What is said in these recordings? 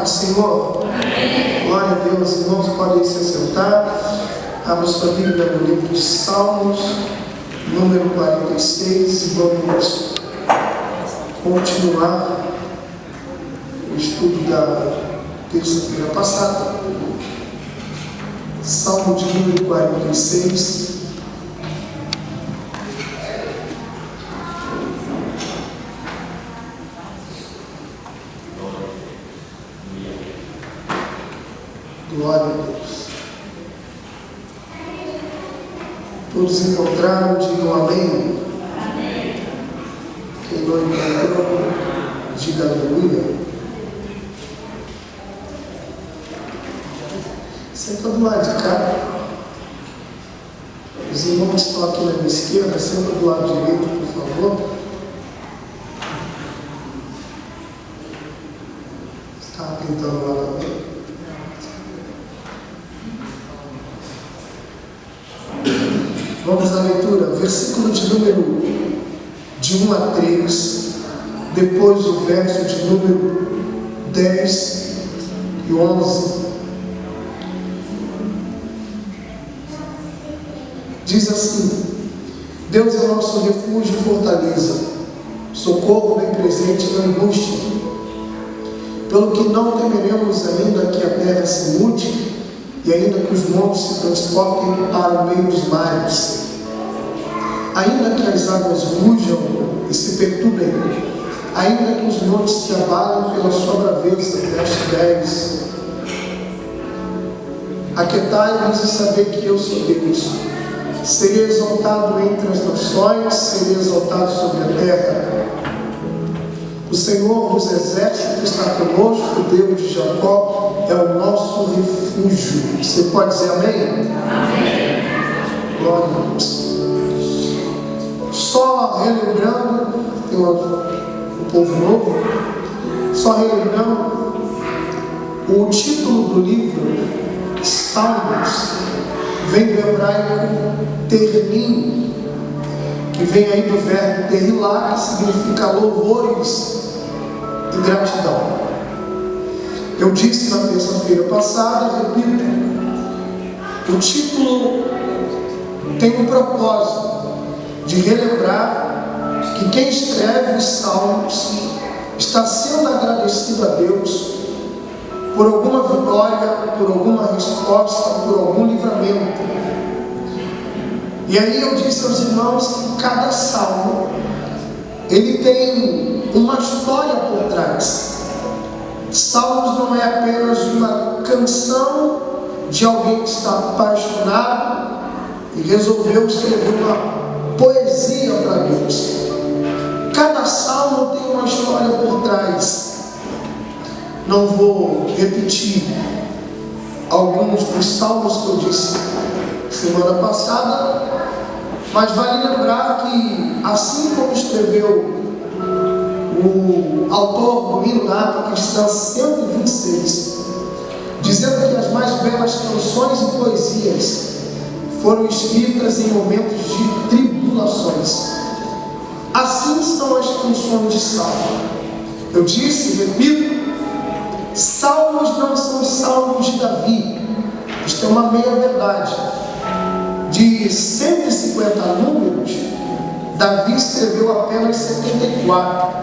do Senhor? Amém. Glória a Deus. Irmãos, podem se assentar. Abra sua Bíblia no livro de Salmos, número 46. Vamos continuar o estudo da terça-feira passada. Salmo de número 46. Glória a Deus. Todos encontraram, digam amém. Amém. Quem não encontrou, diga aleluia. Senta do lado de cá. Os irmãos que estão aqui na minha esquerda, senta do lado direito, por favor. Estava pintando lá também. Vamos à leitura, versículo de número de 1 a 3, depois o verso de número 10 e 11. Diz assim: Deus é o nosso refúgio e fortaleza, socorro bem presente na angústia. Pelo que não temeremos, ainda que a terra se mude, e ainda que os montes se transportem para o meio dos mares, ainda que as águas rujam e se perturbem, ainda que os montes se abalem pela sua braveza. Verso 10. Aquietai-vos e sabei que eu sou Deus. Serei exaltado entre as nações, serei exaltado sobre a terra. O Senhor dos exércitos está conosco, o Deus de Jacó é o nosso refúgio. Você pode dizer amém? Amém. Glória a Deus. Só relembrando, tem um povo novo, só relembrando, o título do livro, Salmos, vem do hebraico terlim, que vem aí do verbo terrilá, que significa louvores e gratidão. Eu disse na terça-feira passada, repito, o título tem um propósito de relembrar que quem escreve os salmos está sendo agradecido a Deus por alguma vitória, por alguma resposta, por algum livramento. E aí eu disse aos irmãos que cada salmo ele tem uma história por trás. Salmos não é apenas uma canção de alguém que está apaixonado e resolveu escrever uma poesia para Deus. Cada salmo tem uma história por trás. Não vou repetir alguns dos salmos que eu disse semana passada, mas vale lembrar que, assim como escreveu o autor do hino da harpa cristã 126, dizendo que as mais belas canções e poesias foram escritas em momentos de tribulações, assim são as canções de salmo. Eu disse, repito, salmos não são salmos de Davi. Isto é uma meia-verdade. De 150 números, Davi escreveu apenas 74.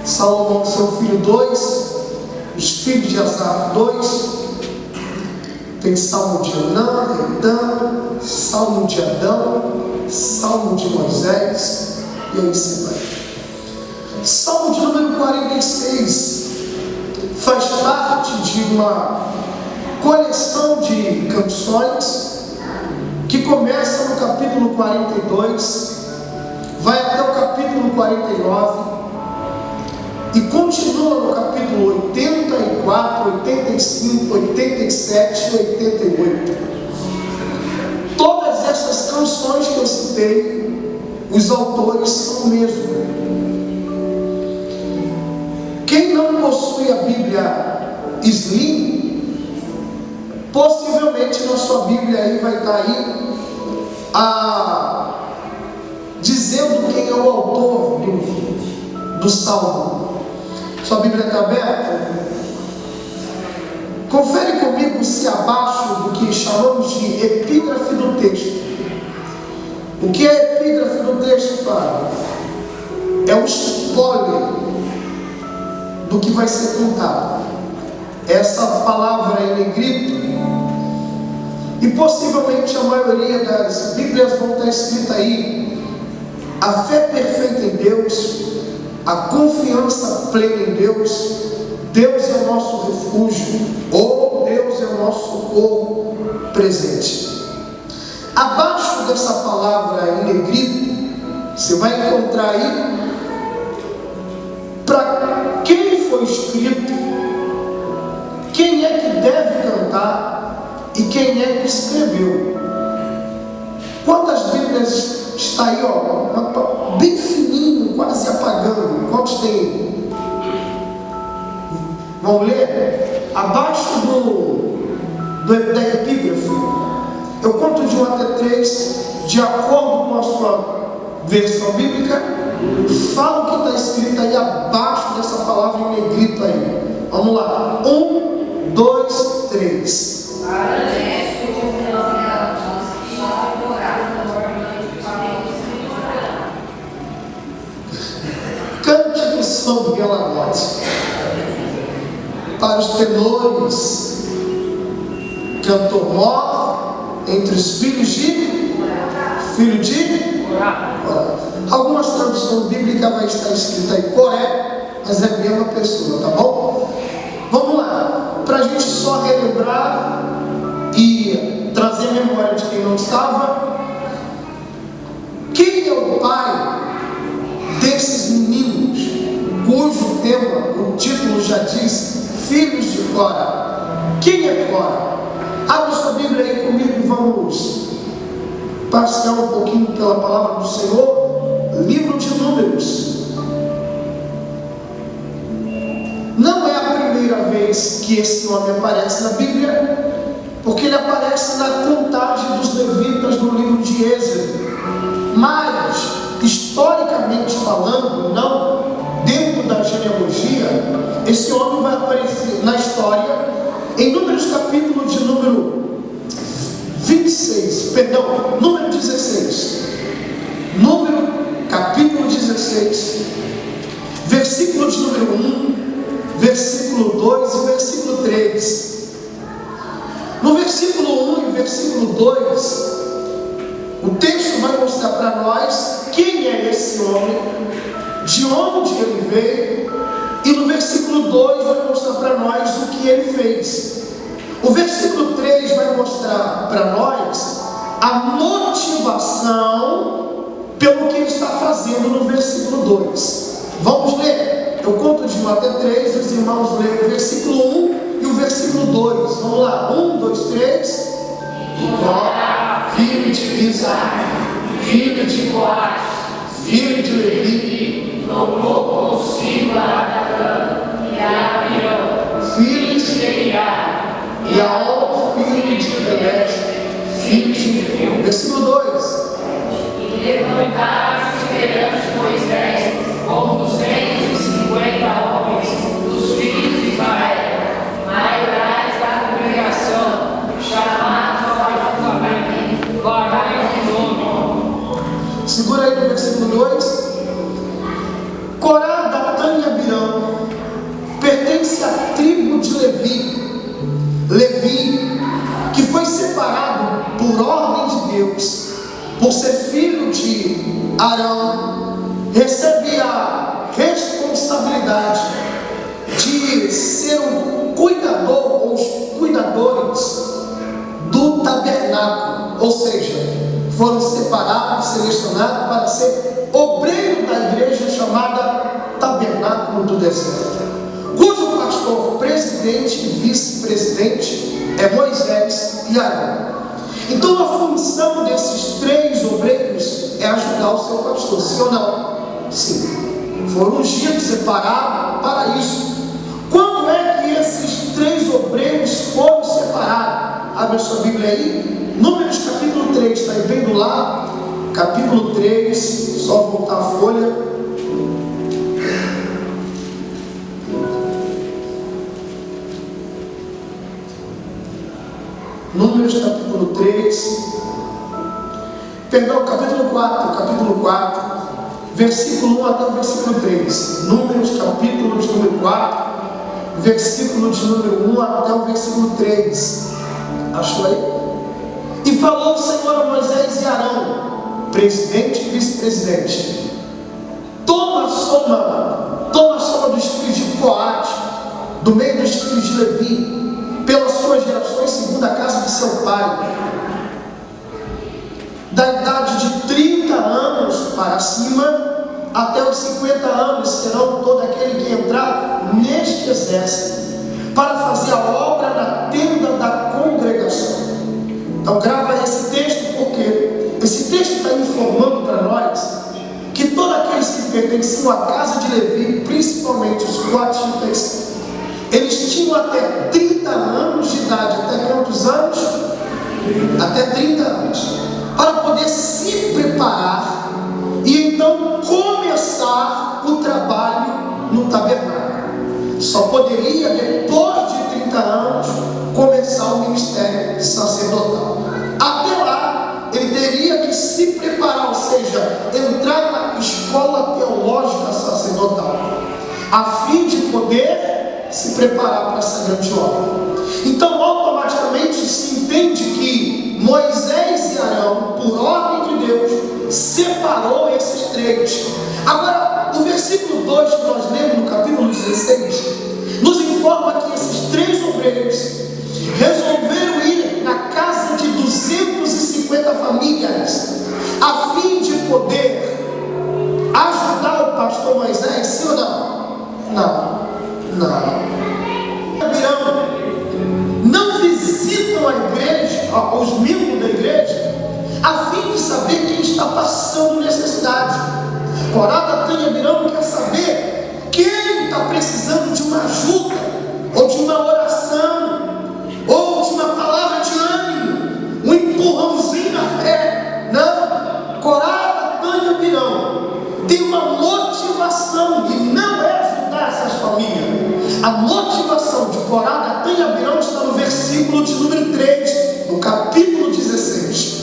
Salomão, seu filho, 2. Os filhos de Asaf, 2. Tem Salmo de Anã, Etã, Salmo de Adão, Salmo de Moisés, e aí se vai. Salmo de número 46 faz parte de uma coleção de canções que começa no capítulo 42, vai até o capítulo 49 e continua no capítulo 84, 85, 87 e 88. Todas essas canções que eu citei, os autores são o mesmo. Quem não possui a Bíblia Slim, possivelmente na sua Bíblia aí vai estar aí dizendo quem é o autor do Salmo. Sua Bíblia está aberta? Confere comigo se abaixo do que chamamos de epígrafe do texto. O que é epígrafe do texto, Fábio? É o spoiler do que vai ser contado. Essa palavra em negrito, e possivelmente a maioria das Bíblias vão estar escrita aí: a fé perfeita em Deus, a confiança plena em Deus, Deus é o nosso refúgio, ou Deus é o nosso socorro presente. Abaixo dessa palavra em negrito, você vai encontrar aí para quem foi escrito, quem é que deve cantar e quem é que escreveu. Quantas Bíblias está aí, ó, bem fininho, quase apagando? Quantos tem aí? Vamos ler? Abaixo da epígrafe, eu conto de 1 até 3, de acordo com a sua versão bíblica. Fala o que está escrito aí abaixo dessa palavra em negrito aí. Vamos lá. 1, 2, 3. Cântico sobre Galagote. Para os tenores, cantor mor entre os filho de Corá. Algumas traduções bíblicas vai estar escrito aí Coré, mas é a mesma pessoa, tá bom? Vamos lá, para a gente só relembrar e trazer memória de quem não estava. Quem é o pai desses meninos, cujo tema, o título já diz, filhos de Corá? Quem é Corá? Abra sua Bíblia aí comigo e vamos passear um pouquinho pela palavra do Senhor. Livro de Números. Não é a primeira vez que esse nome aparece na Bíblia, porque ele aparece na contagem dos levitas no livro de Êxodo. Mas, historicamente falando, não dentro da genealogia, esse homem vai aparecer na história em Números capítulo de número 16, Número capítulo 16, versículo de número 1, versículo 2 e versículo 3. No versículo 1 e versículo 2, o texto vai mostrar para nós quem é esse homem, de onde ele veio, e no versículo 2 vai mostrar para nós o que ele fez. O versículo 3 vai mostrar para nós a motivação pelo que ele está fazendo no versículo 2. Vamos ler? Eu conto de 1 até 3, os irmãos leem o versículo 1 e o versículo 2. Vamos lá, 1, 2, 3. Corá, filho de Izar, filho de Coate, filho de Levi, tomou consigo a Adã e a Abirão, filho de Eliá, e a filho de Peleste, filho de Fio. Versículo 2. E levantaram-se perante Moisés com 250 homens dos filhos de Israel, maiorais da congregação, chamados ao ajuntamento, varões de nome. Segura aí no versículo 2. Corá, Datã e Abirão pertence à tribo de Levi, que foi separado por ordem de Deus, por ser filho de Arão, recebe a responsabilidade de ser o cuidador ou os cuidadores do tabernáculo, ou seja, foram separados, selecionados para ser obreiro da igreja chamada Tabernáculo do Deserto, cujo pastor, presidente e vice-presidente é Moisés e Arão. Então a função desses 3 obreiros é ajudar o seu pastor, sim ou não? Sim. Foram ungidos, separados para isso. Quando é que esses 3 obreiros foram separados? Abre a sua Bíblia aí. Números capítulo 3, está aí bem do lado. Capítulo 3, só voltar a folha. Números capítulo 3, perdão, capítulo 4, versículo 1 até o versículo 3. Números capítulo de número 4, versículo de número 1 até o versículo 3. Achou aí? E falou o Senhor a Moisés e Arão, presidente e vice-presidente: toma a soma dos filhos de Coate, do meio dos filhos de Levi, pelas suas gerações, segundo a casa de seu pai, da idade de 30 anos para cima até os 50 anos, serão todo aquele que entrar neste exército, para fazer a obra na tenda da congregação. Então grava esse texto, porque esse texto está informando para nós que todos aqueles que pertenciam à casa de Levi, principalmente os coatitas, eles tinham até 30 anos de idade. Até quantos anos? Até 30 anos, para poder se preparar e então começar o trabalho no tabernáculo. Só poderia, depois de 30 anos, começar o ministério sacerdotal. Até lá, ele teria que se preparar, ou seja, entrar na escola teológica sacerdotal, a fim de poder se preparar para essa grande obra. Então, automaticamente se entende que Moisés e Arão, por ordem de Deus, separou esses três. Agora, o versículo 2 que nós lemos no capítulo 16, nos informa que esses três obreiros resolveram ir na casa de 250 famílias, a fim de poder ajudar o pastor Moisés, sim ou não? Não visitam a igreja, os membros da igreja, a fim de saber quem está passando necessidade. Corá, Datã e Abirão quer saber quem está precisando de uma ajuda, ou de uma oração, ou de uma palavra de ânimo, um empurrãozinho na fé. Não, Corá, Datã e Abirão tem uma motivação, e não é ajudar essas famílias. A motivação de Corá, Datã e Abirão está no versículo de número 3, no capítulo 16.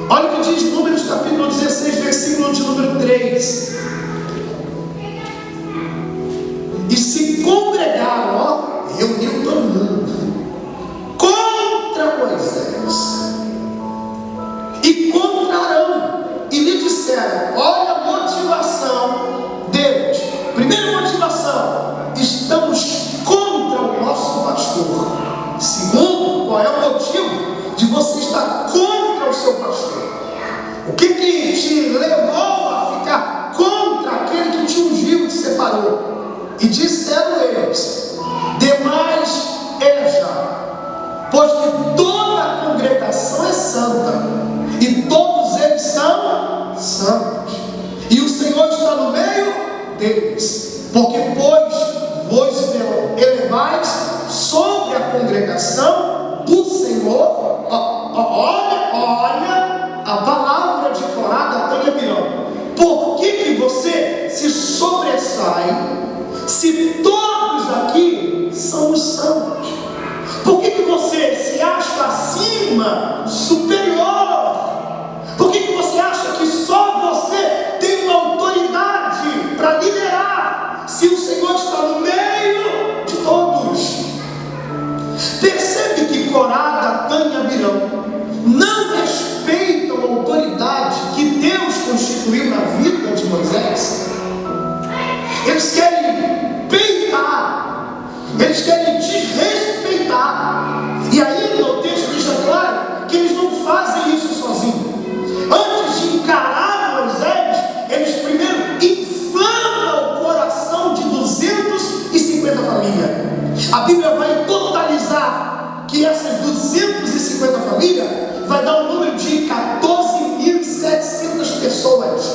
Olha o que diz Números capítulo 16, versículo de número 3. E se congregaram, reuniu todo mundo, contra Moisés e contra Arão, e lhe disseram: olha a motivação deles. Primeira motivação: estamos contra o nosso pastor. Segundo, qual é o motivo de você estar contra o seu pastor? O que te levou a ficar contra aquele que te ungiu, te separou? E disseram eles: demais é já, pois que toda a congregação é santa, e todos eles são santos, e o Senhor está no meio deles, porque vos elevais sobre a congregação do Senhor. Olha a palavra de Corá, Datã e Abirão. Por que você se sobressai, se todos aqui são os santos? Por que você se acha acima, superior? Por que você acha que só você tem uma autoridade para liderar, se o Senhor está no meio de todos? Percebe que Corá, Datã e Abirão não respeitam a autoridade que Deus constituiu na vida de Moisés. Eles querem peitar, eles querem desrespeitar. E ainda o texto deixa claro que eles não fazem isso sozinhos. Antes de encarar Moisés, eles primeiro inflamam o coração de 250 famílias. A Bíblia vai totalizar que essas 250 famílias vai dar um número de 14.700 pessoas.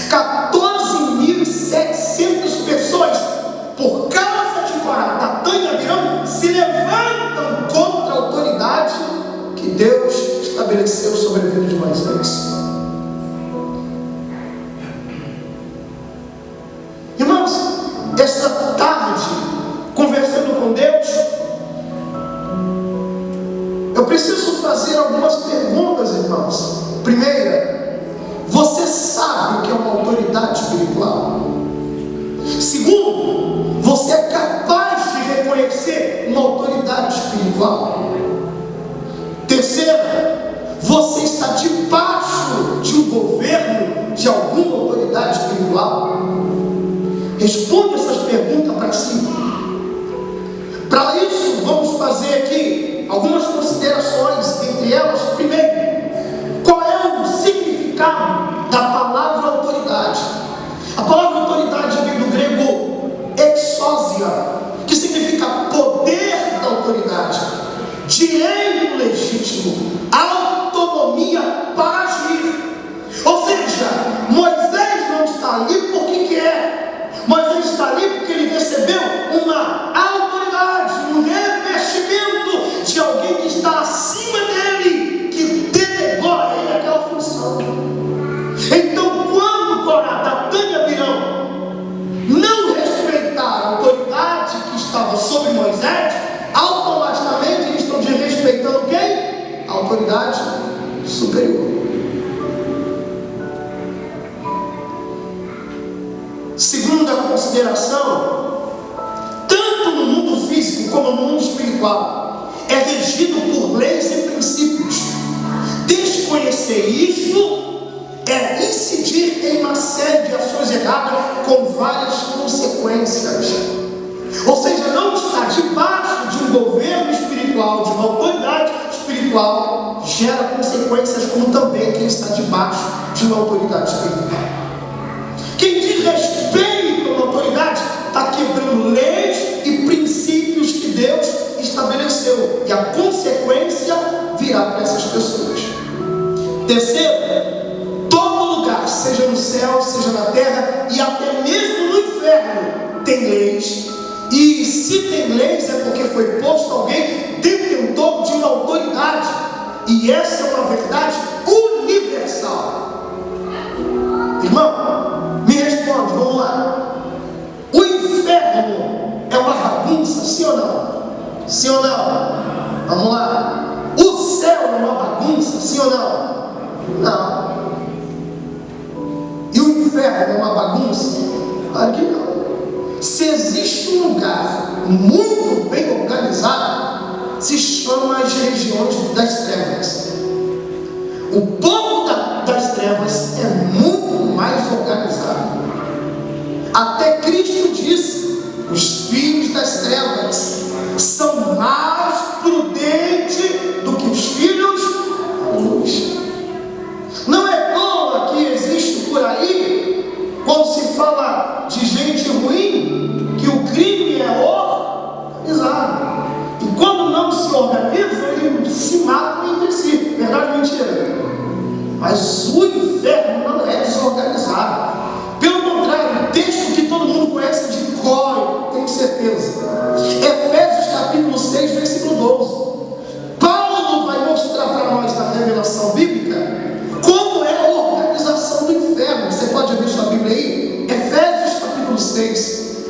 14.700 pessoas, por causa de Corá, Datã e Abirão, se levantam contra a autoridade que Deus estabeleceu sobre a vida de Moisés. Irmãos, esta tarde, conversando com Deus, eu preciso fazer algumas perguntas, irmãos. Primeira, você sabe o que é uma autoridade espiritual? Segundo, você é capaz de reconhecer uma autoridade espiritual? Terceira, você está debaixo de um governo de alguma autoridade espiritual? Responde essas perguntas para si. Para isso, vamos fazer aqui algumas considerações. Entre elas, primeiro, qual é o significado da palavra autoridade? A palavra autoridade vem do grego exousia, que significa poder da autoridade, direito legítimo, autonomia para agir. Ou seja, Moisés não está ali porque quer, Moisés está ali porque ele recebeu uma autoridade, um revestimento de alguém que está acima dele, que delegou a ele aquela função. Então, quando Corá, Datã e Abirão não respeitaram a autoridade que estava sobre Moisés, automaticamente eles estão desrespeitando quem? A autoridade superior. Segunda consideração, tanto no mundo físico como no mundo espiritual, é regido por leis e princípios. Desconhecer isso é incidir em uma série de ações erradas com várias consequências. Ou seja, não está debaixo de um governo espiritual, de uma autoridade espiritual, gera consequências, como também quem está debaixo de uma autoridade espiritual. Quem diz respeito a uma autoridade está quebrando leis e princípios que Deus estabeleceu, e a consequência virá para essas pessoas. Terceiro, todo lugar, seja no céu, seja na terra e até mesmo no inferno, tem leis. E se tem leis é porque foi posto alguém detentor de uma autoridade, e essa é uma verdade universal. Irmão, me responde, vamos lá. O inferno é uma bagunça, sim ou não? Sim ou não? Vamos lá. O céu é uma bagunça, sim ou não? Não. E o inferno é uma bagunça? Claro que não. Se existe um lugar muito bem organizado, se chama as regiões das trevas. O povo das trevas é muito mais organizado. Até Cristo disse: os filhos das trevas são mais prudentes do que os filhos da luz. Não é à toa que existe por aí, quando se fala de gente ruim, que o crime é organizado. E quando não se organiza, eles se matam entre si. Verdade ou mentira? Mas o inferno não é desorganizado. Pelo contrário, o texto que todo mundo conhece de cor, tenho certeza. Efésios capítulo 6, versículo 12. Paulo vai mostrar para nós na revelação bíblica como é a organização do inferno. Você pode abrir sua Bíblia aí? Efésios capítulo 6,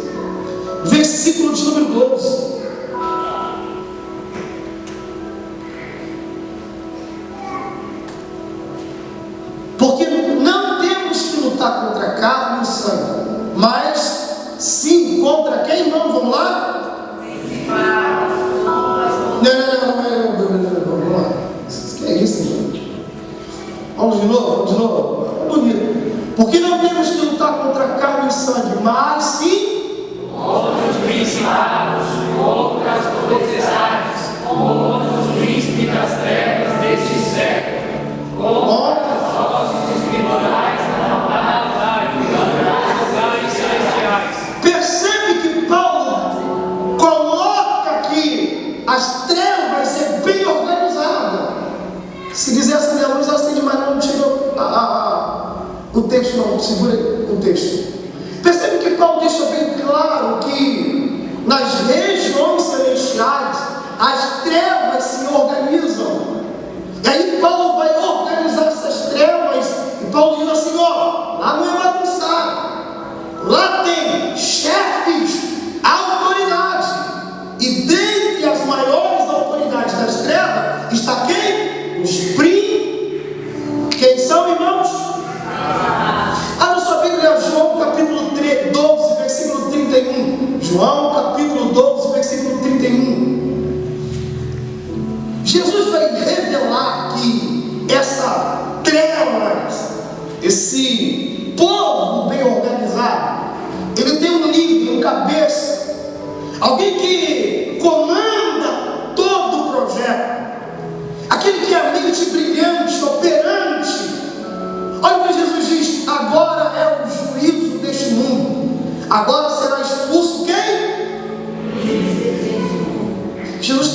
versículo de número 12. Porque não temos que lutar contra carne e sangue, mas sim contra quem, irmão? Vamos lá? Não, vamos lá. Que é isso, gente? Vamos de novo? Bonito. Porque não temos que lutar contra carne e sangue, mas sim contra os principados, contra as potestades, contra os príncipes das trevas deste século, contra percebe que Paulo coloca aqui as trevas é bem organizada. Se quiser acender a luz, acende, mas não tira o texto, não, segura o texto. Percebe que Paulo deixa bem claro que nas regiões celestiais as trevas se organizam. E aí Paulo vai organizar essas trevas, e Paulo diz assim: ó, lá não é bagunçado. Lá tem chefes, autoridade. E dentre as maiores autoridades das trevas está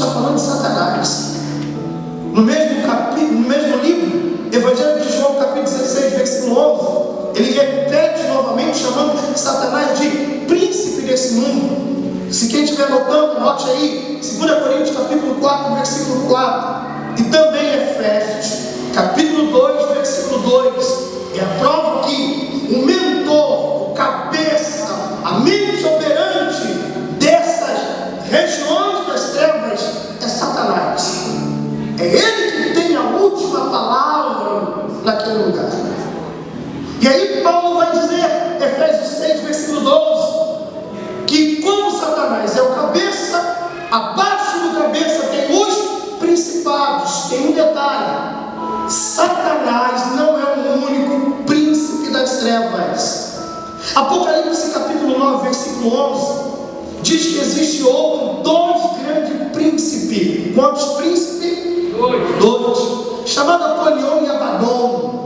está falando de Satanás. No mesmo capítulo, no mesmo livro, Evangelho de João, capítulo 16, versículo 11, ele repete novamente, chamando Satanás de príncipe desse mundo. Se quem estiver anotando, note aí, 2 Coríntios, capítulo 4, versículo 4, e também Efésios, capítulo 2, versículo 2, é a prova que o mentor, o cabeça, a mente operante dessas regiões das trevas é Satanás. É ele que tem a última palavra naquele lugar. E aí Paulo vai dizer, Efésios 6, versículo 12, que como Satanás é o cabeça, abaixo do cabeça tem os principados. Tem um detalhe: Satanás não é o único príncipe das trevas. Apocalipse capítulo 9, versículo 11, diz que existe outro, dois grandes príncipes. Quantos príncipes? Dois. Chamado Apolion e Abadom.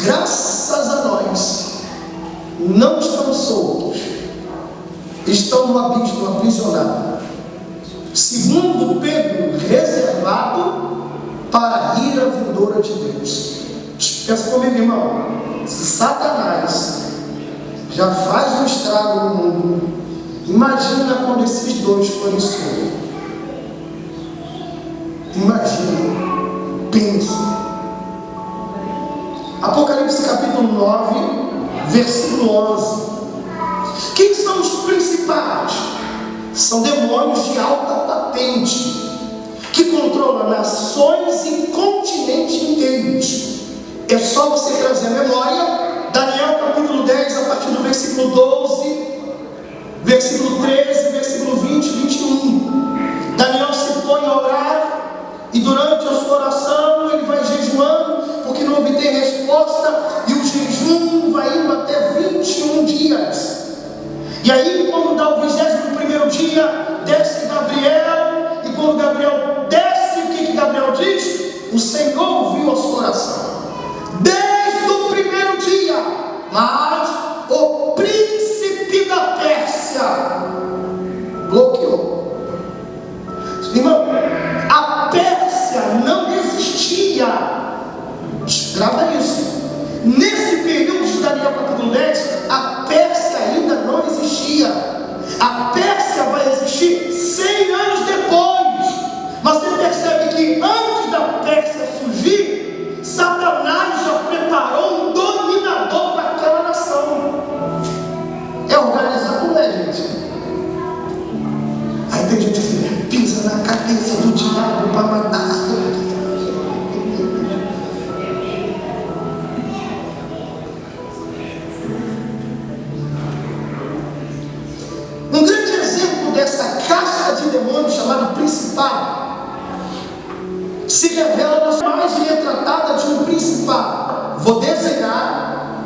Graças a nós, não estão soltos, estão no abismo, aprisionados. Segundo Pedro, reservado para a ira vindoura de Deus. Pensa comigo, irmão. Se Satanás já faz um estrago no mundo, imagina quando esses dois forem soltos. Imagina, pensa. Apocalipse capítulo 9, versículo 11. Quem são os principados? São demônios de alta patente, que controlam nações e continentes inteiros. É só você trazer a memória, Daniel capítulo 10, a partir do versículo 12, versículo 13, versículo 20 e 21. Daniel se põe a orar, e durante a sua oração ele vai jejuando, porque não obtém resposta, e o jejum vai indo até 21 dias. E aí, quando dá o 21º dia, desce Gabriel, e quando Gabriel desce, o que Gabriel diz? O Senhor ouviu a sua oração desde o primeiro dia, mas o príncipe da Pérsia bloqueou. Irmão, a Pérsia não existia. Grava isso. Nesse período de Daniel capítulo 10, a Pérsia ainda não existia. A Pérsia vai existir 100 anos depois. Mas você percebe que antes da Pérsia surgir, Satanás já preparou um dominador para aquela nação. É organizado, não é, gente? Aí tem gente que pisa na cabeça do diabo para matar. Um grande exemplo dessa casta de demônios chamado principado se revela na imagem retratada de um principado. Vou desenhar,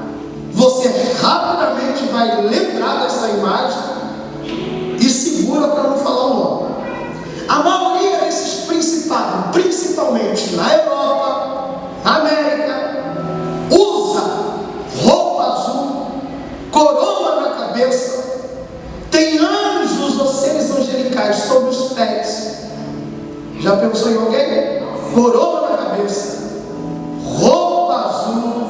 você rapidamente vai lembrar dessa imagem e segura para não falar o nome. A maioria desses principados, principalmente na Europa, na América, usa roupa azul, coroa na cabeça, tem anjos ou seres angelicais sobre os pés. Já pensou em alguém? Coroa na cabeça, roupa azul,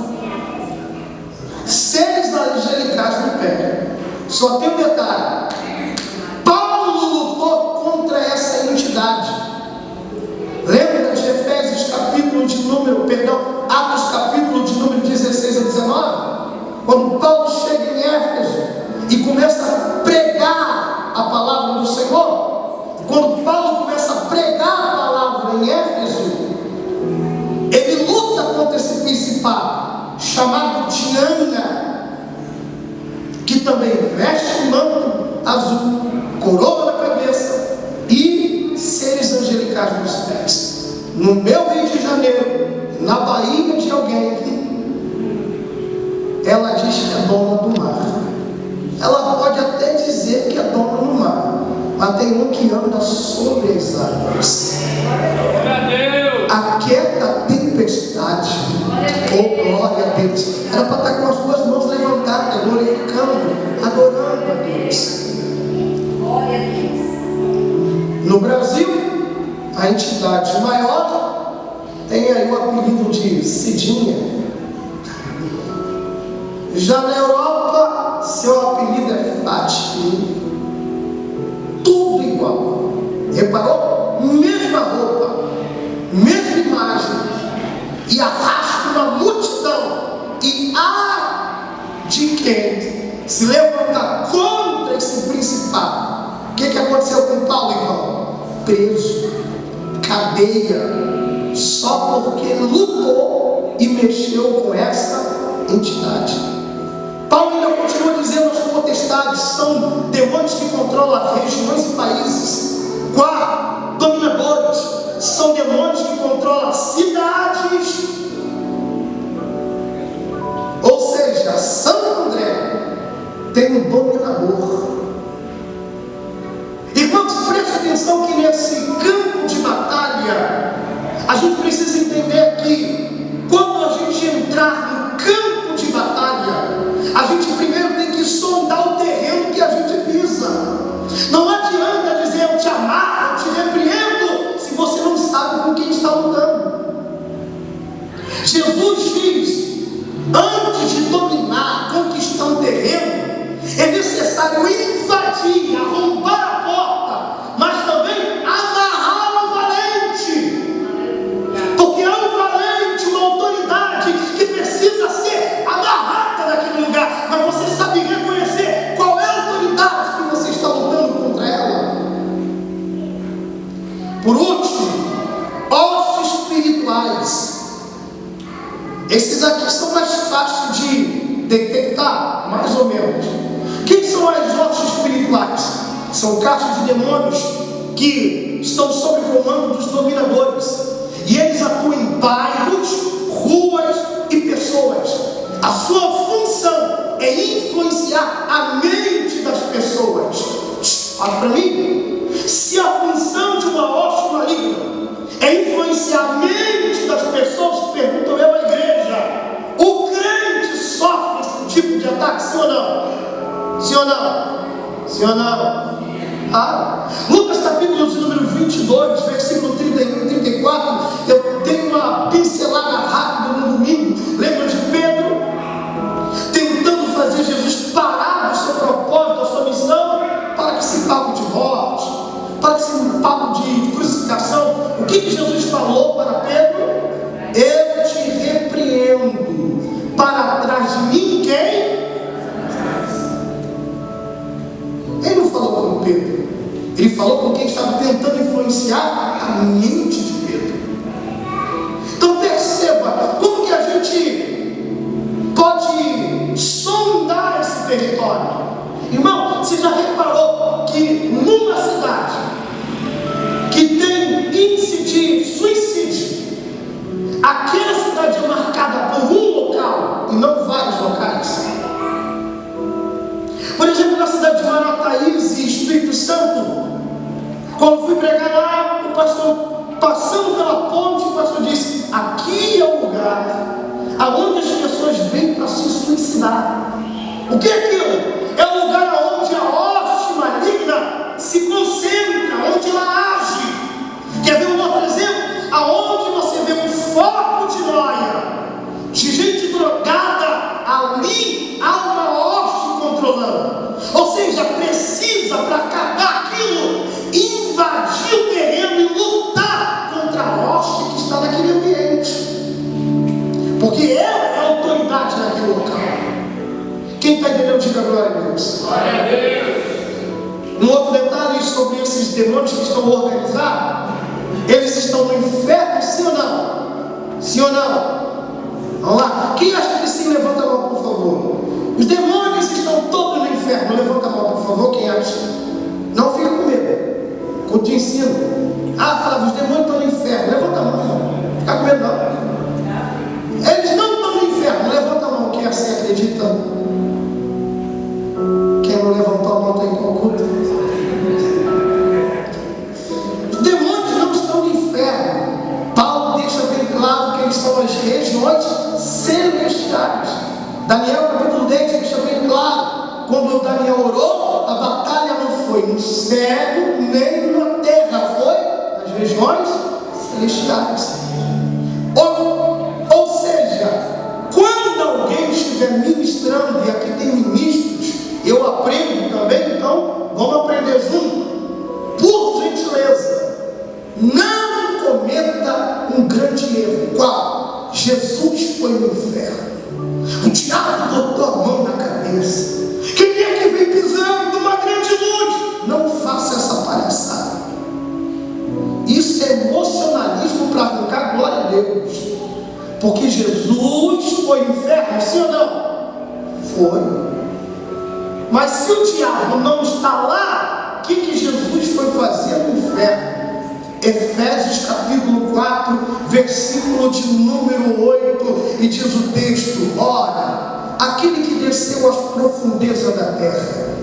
seres angelicais no pé. Só tem um detalhe: Paulo lutou contra essa entidade. Lembra de Efésios capítulo de número, Atos capítulo de número 16 a 19? Quando Paulo chega em Éfeso e começa a pregar a palavra do Senhor. Quando Paulo começa a pregar a palavra em Éfeso, ele luta contra esse principado chamado Diana, que também veste um manto azul, coroa na cabeça e seres angelicais nos pés. No meu Rio de Janeiro, na Bahia de alguém, ela diz que é dona do mar. Ela pode até dizer que é dona do mar, mas tem um que anda sobre as águas. Aquieta a tempestade. Oh, glória a Deus. Era para estar com as duas mãos levantadas, glorificando, adorando a Deus. No No Brasil, a entidade maior tem aí o apelido de Cidinha. Já na Europa, seu apelido é Fátima. Tudo igual. Reparou? Mesma roupa, mesma imagem, e arrasta uma multidão. E há de quem se levanta contra esse principado. O que aconteceu com Paulo, irmão? Preso, cadeia, só porque ele lutou e mexeu com essa entidade. Paulo ainda continua dizendo: as potestades são demônios que controlam regiões e países. 4, dominadores, são demônios que controlam cidades. Ou seja, Santo André tem um dominador. Irmãos, preste atenção que nesse campo de batalha, a gente precisa entender que quando a gente entrar no campo de batalha, a gente primeiro tem que sondar o terreno que a gente pisa. Não adianta dizer eu te amarro, eu te repreendo, se você não sabe com quem está lutando. Jesus diz: antes de dominar, conquistar um terreno, é necessário invadir, arrombar a porta, mas também amarrar o valente. Porque há um valente, uma autoridade que precisa ser amarrada naquele lugar. Mas você sabe reconhecer qual é a autoridade que você está lutando contra ela. Por último, hostes espirituais. Esses aqui são mais fáceis de detectar, mais ou menos. Quem são as hostes espirituais? São caixas de demônios que estão sob o comando dos dominadores. E eles atuam em bairros, ruas e pessoas. A sua função é influenciar a mente das pessoas. Olha para mim. Se a função de uma hoste maligna é influenciar a mente das pessoas, pergunto eu à igreja: o crente sofre esse tipo de ataque, sim ou não? Sim ou não? Sim ou não? Lucas capítulo de número 22, versículo 31 e 34, eu tenho uma pincelada rápida no domingo. Lembra de Pedro tentando fazer Jesus parar do seu propósito, da sua missão? Para que esse papo de morte, para que esse papo de crucificação. O que Jesus falou para Pedro? Eu te repreendo. Para trás de mim quem? Ele não falou com Pedro, ele falou com quem estava tentando influenciar a mente de Pedro. Então perceba como que a gente pode sondar esse território. Irmão, você já reparou que numa cidade que tem índice de suicídio, aquela cidade é marcada por um local e não vários locais? Por exemplo, na cidade de Marataízes e Espírito Santo, quando fui pregar lá, o pastor, passando pela ponte, o pastor disse: aqui é o lugar aonde as pessoas vêm para se suicidar. O que é aquilo? É o lugar onde a hoste maligna se concentra, onde ela age. Quer ver um outro exemplo? Aonde você vê um foco de noia, de gente drogada, ali há uma hoste controlando. Ou seja, precisa, para acabar aquilo, invadir o terreno e lutar contra a hoste que está naquele ambiente, porque ela é a autoridade naquele local. Quem está entendendo, diga glória a Deus. Glória a Deus. Um outro detalhe sobre esses demônios que estão organizados: eles estão no inferno, sim ou não? Sim ou não? Vamos lá. Quem acha que sim, levanta a mão, por favor. Os demônios estão todos no inferno. Levanta a mão, por favor. Quem acha? Não fica com medo. Eu te ensino. Flávio, os demônios estão no inferno. Levanta a mão, irmão. Fica com medo, não. Eles não estão no inferno. Levanta a mão. Quem assim acredita? Quem não levantou a mão está em qual culto? Os demônios não estão no inferno. Paulo deixa bem claro que eles estão nas regiões celestiais. Daniel capítulo 10 deixa bem claro: quando Daniel orou, a batalha não foi no céu nem na terra, regiões celestiais. Ou seja, quando alguém estiver ministrando, e aqui tem ministros, eu aprendo também, então vamos aprender junto. Por gentileza, não cometa um grande erro. Qual? Jesus foi no inferno. O diabo botou a mão na cabeça. Quem é que vem pisando numa grande luz? Não faça essa palhaçada. Isso é emocionalismo para arrancar glória a Deus. Porque Jesus foi no inferno, sim ou não? Foi. Mas se o diabo não está lá, o que Jesus foi fazer no inferno? Efésios capítulo 4, versículo de número 8, e diz o texto: ora, aquele que desceu às profundezas da terra,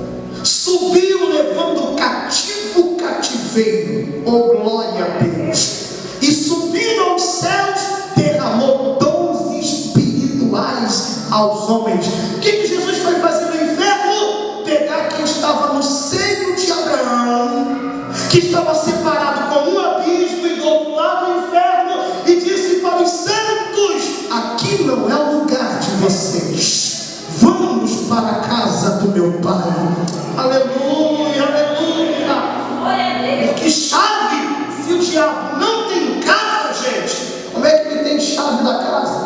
subiu levando cativo o cativeiro, oh glória a Deus, e subindo aos céus, derramou dons espirituais aos homens. O que Jesus foi fazer no inferno? Pegar quem estava no seio de Abraão, que estava separado com um abismo, e do outro lado do inferno, e disse para os santos: aqui não é o lugar de vocês, vamos para a casa do meu Pai. Aleluia, aleluia. Que chave? Se o diabo não tem casa, gente, como é que ele tem chave da casa?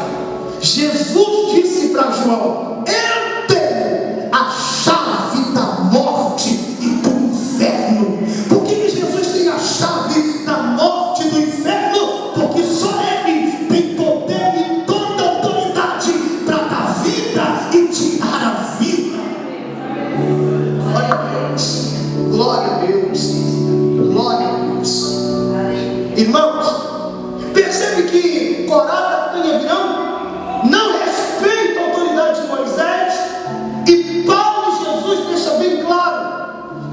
Jesus disse para João: eu tenho a chave da morte e do inferno. Por que Jesus tem a chave da morte e do inferno? Porque só Ele tem poder e toda autoridade para dar vida e tirar a vida. Glória a Deus, glória a Deus, glória a Deus. Irmãos, percebe que Corá, Datã e Abirão não respeita a autoridade de Moisés, e Paulo e Jesus deixam bem claro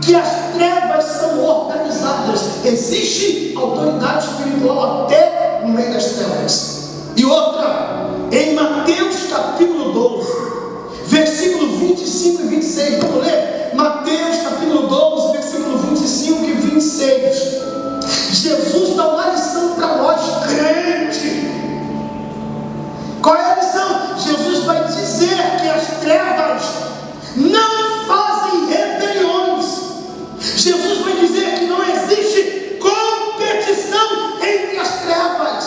que as trevas são organizadas. Existe autoridade espiritual até no meio das trevas. E outra, em Mateus capítulo 12, versículo 25 e 26, vamos ler? Mateus capítulo 12, versículo 25 e 26. Jesus dá uma lição para nós, crente. Qual é a lição? Jesus vai dizer que as trevas não fazem rebeliões. Jesus vai dizer que não existe competição entre as trevas.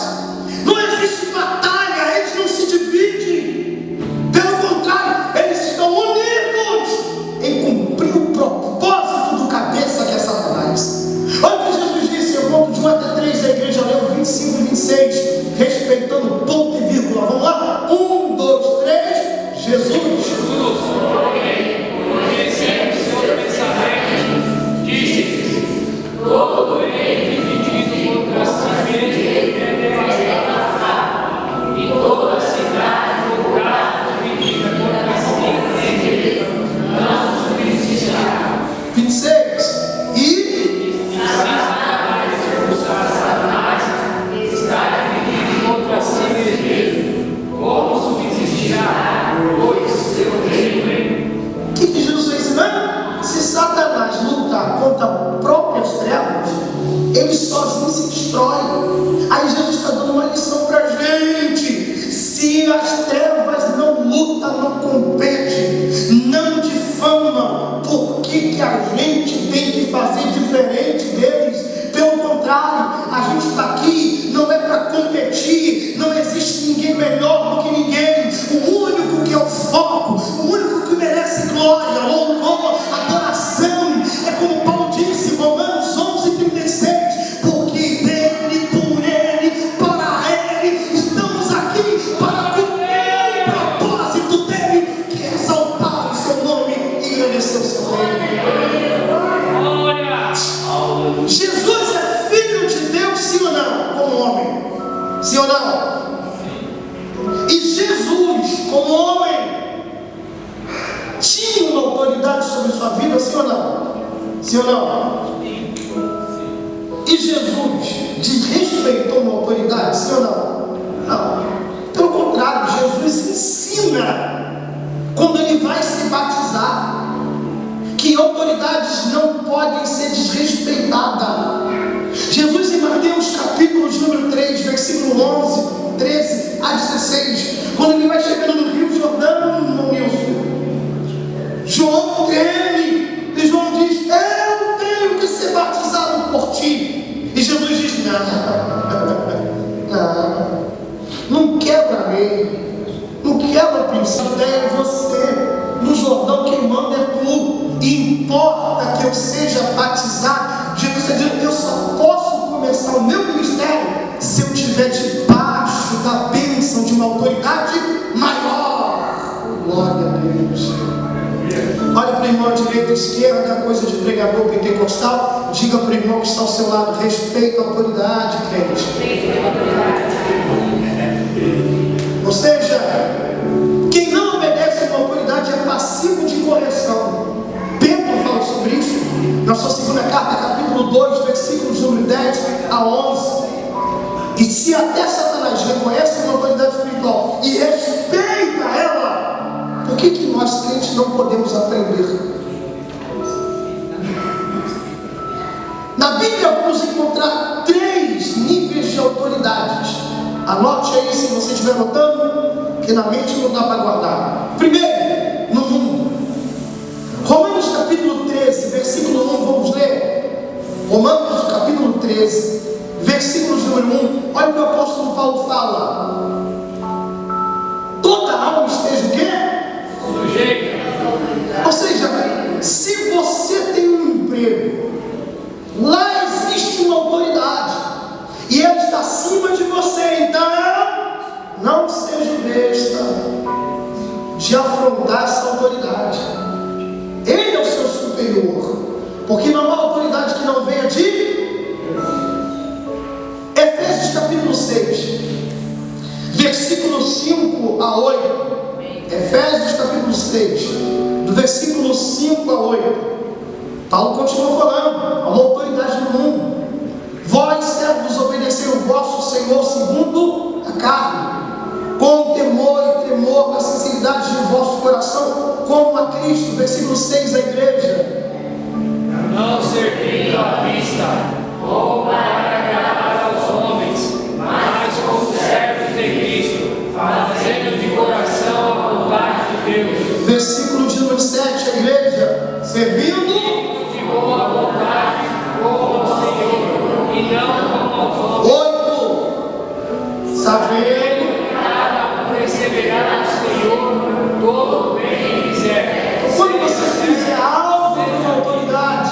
Não existe batalha, eles não se dividem. Pelo contrário, eles estão unidos em cumprir o propósito do cabeça, que é Satanás. Olha o que Jesus disse, eu conto de 1 até 3, a igreja leu 25 e 26, respeitando ponto e vírgula. Vamos lá? 1, 2, 3, Jesus. Porém, conhecendo seus pensamentos, disse: todo rei dividido contra si mesmo é devastado, e toda cidade ou casa dividida contra si mesmo não subsistirá. 26. E Satanás expulsar Satanás está dividido contra si mesmo, como subsistirá, pois seu reino é. o que Jesus está ensinando? Se Satanás lutar contra próprias trevas, ele sozinho se destrói. Aí Jesus está dando uma lição para a gente. Se as trevas não lutam, não competem, não difamam, por que a gente tem que fazer diferente deles? Pelo contrário, a gente está aqui não é para competir. Não existe ninguém melhor do que ninguém. O único que é o foco, o único que merece glória, louvor, adoração, é como Paulo disse, Romanos 11:36, porque dele, por ele, para ele, estamos aqui para cumprir o propósito dele, que é exaltar o seu nome e engrandecer o seu reino. Jesus é filho de Deus, sim ou não? Como homem, sim ou não? E Jesus, como homem, tinha uma autoridade sobre sua vida, sim ou não? Sim ou não? E Jesus desrespeitou uma autoridade, sim ou não? Não. Pelo contrário, Jesus ensina, quando ele vai se batizar, que autoridades não podem ser desrespeitadas. Jesus, em Mateus capítulo versículo 11, 13 a 16, quando ele vai chegando no Rio Jordão, João treme, e João diz: eu tenho que ser batizado por ti. E Jesus diz: não quebra a lei, não quebra o princípio, é você. No Jordão quem manda é tu, e importa que eu seja batizado. Jesus está dizendo: eu só posso começar o meu ministério se eu estiver debaixo da bênção de uma autoridade maior. Glória a Deus. Olha para o irmão direita e esquerda, coisa de pregador pentecostal. Diga para o irmão que está ao seu lado: respeita a autoridade, crente. Ou seja, quem não obedece a uma autoridade é passivo de correção. Pedro fala sobre isso na sua segunda carta, capítulo 2, versículos número 10 a 11. E se até Satanás reconhece uma autoridade espiritual e respeita ela, por que nós crentes não podemos aprender? Na Bíblia vamos encontrar 3 níveis de autoridades. Anote aí se você estiver anotando, que na mente não dá para guardar. Primeiro, no mundo. Romanos capítulo 13, versículo 1, vamos ler. Romanos capítulo 13, versículo número 1. Olha o que o apóstolo Paulo fala: toda alma esteja o quê? Sujeita. Ou seja, se você tem um emprego, lá existe uma autoridade e ela está acima de você. Então não seja besta de afrontar essa autoridade. Ele é o seu superior, porque não há autoridade que não venha de Efésios capítulo 6, versículo 5 a 8. Efésios capítulo 6, do versículo 5 a 8. Paulo continua falando: há uma autoridade no mundo. Vós, servos, obedecei o vosso Senhor segundo a carne, com temor e tremor, na sinceridade de vosso coração, como a Cristo. Versículo 6, a igreja: Não servindo à vista, ou para agradar aos homens, mas como servos de Cristo, fazendo de coração a vontade de Deus. Versículo de número 7, a igreja: servindo De boa vontade, como ao Senhor, e não como aos homens. 8, sabendo Cada um receberá do Senhor todo o bem que fizer. quando você fizer algo com autoridade,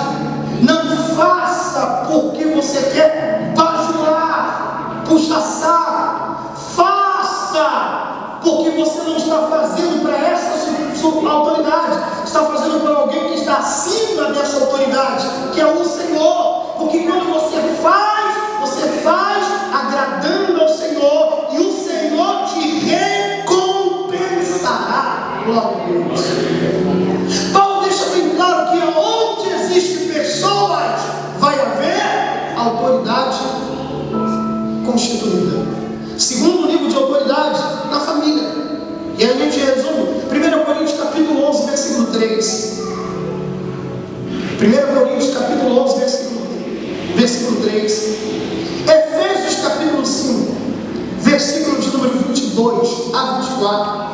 não faça porque você quer bajular, puxar saco. Faça porque você não está fazendo para essa sua autoridade, está fazendo para alguém que está acima dessa autoridade, que é o Senhor. Porque quando você faz agradando ao Senhor, e o Senhor te recompensará. Glória a Deus. Paulo deixa bem claro que onde existe pessoas, vai haver autoridade constituída. Segundo nível de autoridade, na família. E a gente resume 1 Coríntios capítulo 11, versículo 3. 1 Coríntios capítulo 11, versículo 3. Efésios capítulo 5, versículo de número 22 a 24.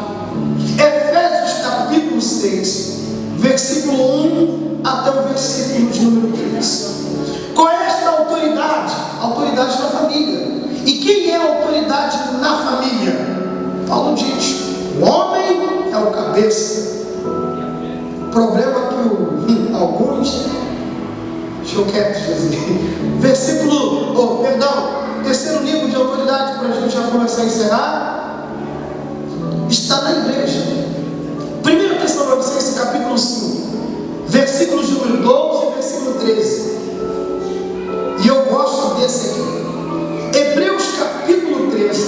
Efésios capítulo 6, versículo 1 até o versículo de número 3. Qual é esta autoridade? A autoridade da família. E quem é a autoridade na família? Paulo diz: o homem é o cabeça. O problema é que alguns deixou quieto, Jesus. Terceiro nível de autoridade, para a gente já começar a encerrar, está na igreja. 1 Tessalonicenses capítulo 5, versículos de número 12 e versículo 13. E eu gosto desse aqui. Hebreus capítulo 13,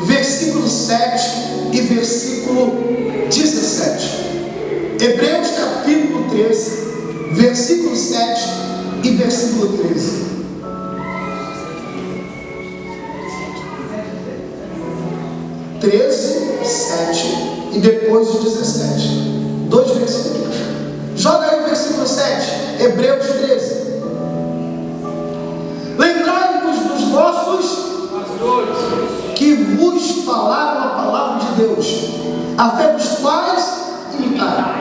versículo 7 e versículo 17. Hebreus capítulo 13, versículo 7 e versículo 13. E depois o 17. 2 versículos. Joga aí o versículo 7. Hebreus 13. Lembrai-vos dos vossos pastores, falaram a palavra de Deus, a fé dos quais imitaram,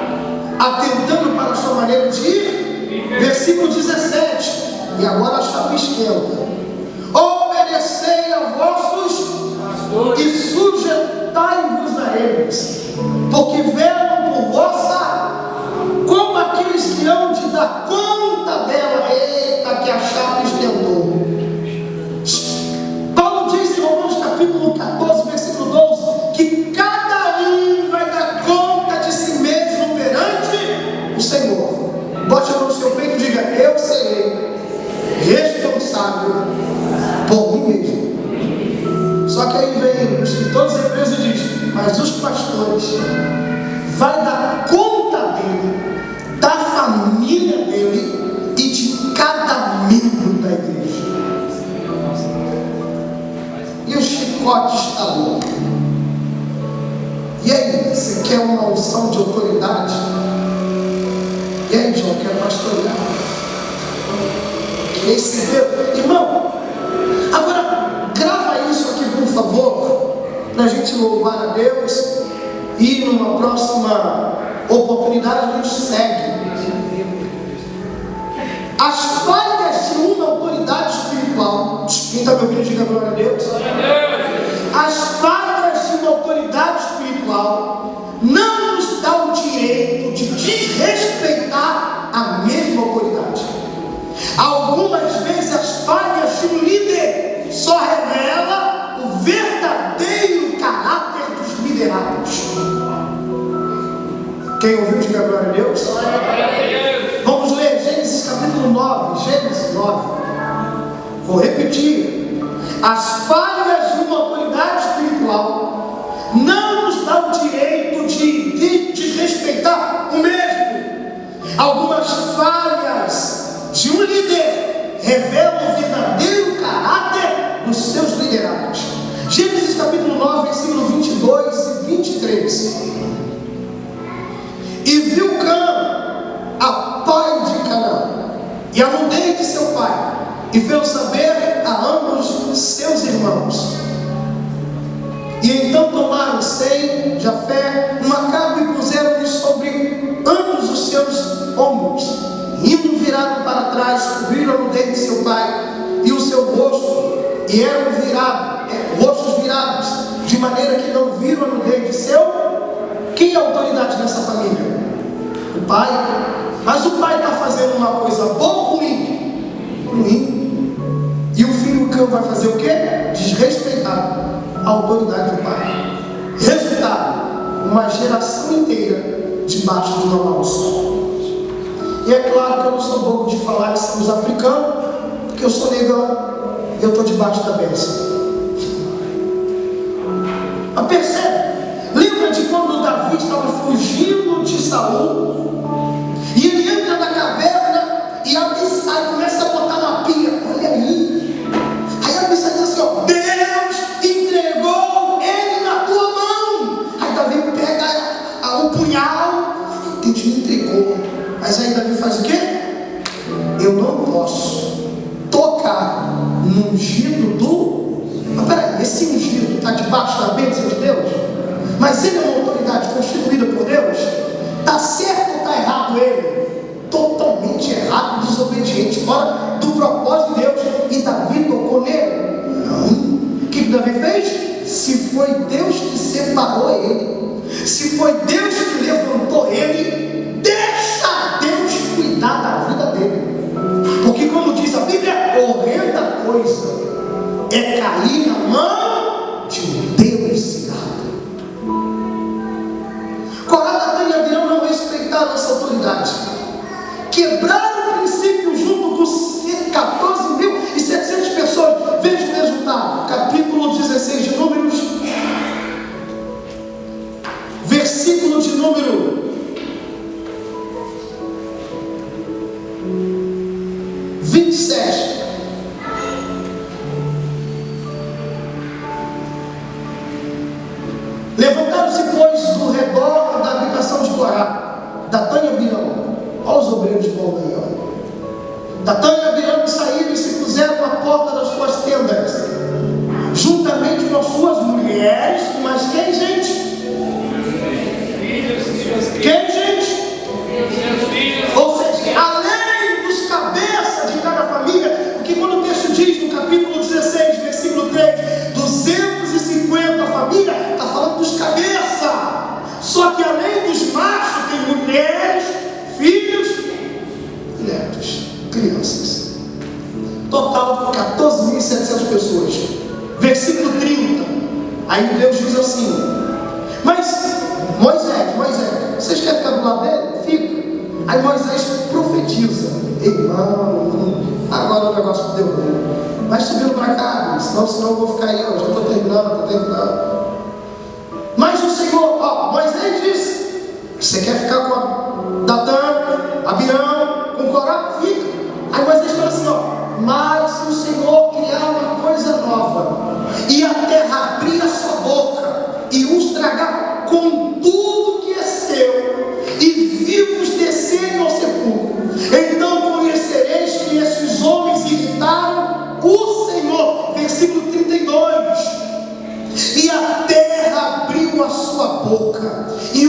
atentando para a sua maneira de ir. Versículo 17. E agora a chave esquenta. Obedecei a vossos e sujeitai-vos a eles, porque velam por vossa, como aqueles que hão de dar conta dela. Eita, que a chave esquentou. Paulo diz em Romanos capítulo 14, versículo 12, que cada um vai dar conta de si mesmo perante o Senhor. Bote a mão no seu peito e diga: eu serei responsável por mim mesmo. Só que aí vem os escritores hebreus e diz: mas os pastores vai dar conta dele, da família dele e de cada membro da igreja. E o chicote está bom. E aí, você quer uma unção de autoridade? E aí, João, quer pastorear? Que esse Deus, irmão, agora grava isso aqui, por favor, para a gente louvar a Deus. E numa próxima oportunidade a gente segue. As falhas de uma autoridade espiritual, quem está me ouvindo, diga glória a Deus. As falhas de uma autoridade espiritual não nos dá o direito de desrespeitar a mesma autoridade. Algumas vezes as falhas de um líder só revela o verdadeiro caráter dos liderados. Quem ouviu, diga glória a Deus. Vamos ler Gênesis capítulo 9. Gênesis 9. Vou repetir. As falhas de uma autoridade espiritual não nos dá o direito de desrespeitar o mesmo. Algumas falhas de um líder revelam o verdadeiro caráter dos seus liderados. Gênesis capítulo 9, versículo 22 e 23. E viu Cã, a pai de Canaã, e a nudez de seu pai, e fez saber a ambos seus irmãos. E então tomaram Sem, Jafé, uma capa e puseram-lhe sobre ambos os seus ombros. Indo viraram para trás, cobriram a nudez de seu pai e o seu rosto, e eram rostos virados, de maneira que não viram a nudez de seu. Quem é a autoridade nessa família? O pai. Mas o pai está fazendo uma coisa boa ou ruim? Ruim. E o filho Cão vai fazer o quê? Desrespeitar a autoridade do pai. Resultado: uma geração inteira debaixo de uma maldição. E é claro que eu não sou bobo de falar que somos africanos, porque eu sou negão e eu estou debaixo da bênção. Mas percebe? Lembra de quando Davi estava fugindo de Saul? E ele entra na caverna e Abissai começa a botar na pia. Olha aí. Aí Abissai diz assim: ó, Deus entregou ele na tua mão. Aí Davi pega o punhal. Deus me entregou. Mas aí Davi faz o quê? Eu não posso tocar no ungido do... Mas peraí, esse ungido está debaixo da bênção de Deus? Mas ele é uma autoridade constituída por Deus? Está certo ou está errado ele? Totalmente errado, desobediente, fora do propósito de Deus. E Davi tocou nele? Não. O que Davi fez? Se foi Deus que separou ele, se foi Deus que levantou ele, deixa Deus cuidar da vida dele. Porque como diz a Bíblia, horrenda coisa é cair na mão de um Deus irado. Corá, Datã e Abirão não respeitaram essa autoridade. Quebraram o princípio junto com 14.700 pessoas. Veja o resultado. Capítulo 16 de Números. Versículo de número 27. Levantaram-se, pois, do redor da habitação de Corá, Datã e Abirão, total de 14.700 pessoas. Versículo 30. Aí Deus diz assim: mas Moisés, vocês querem ficar do lado dele? Fica. Aí Moisés profetiza: irmão, agora o negócio deu ruim. Vai subindo para cá, senão eu vou ficar aí, eu já estou terminando. Mas o Senhor, Moisés disse: você quer ficar com Datã, Abirão, com Corá? Fica. Aí Moisés fala assim: mas se o Senhor criar uma coisa nova, e a terra abrir a sua boca, e os tragar com tudo que é seu, e vivos descerem ao sepulcro, então conhecereis que esses homens irritaram o Senhor. Versículo 32. E a terra abriu a sua boca, e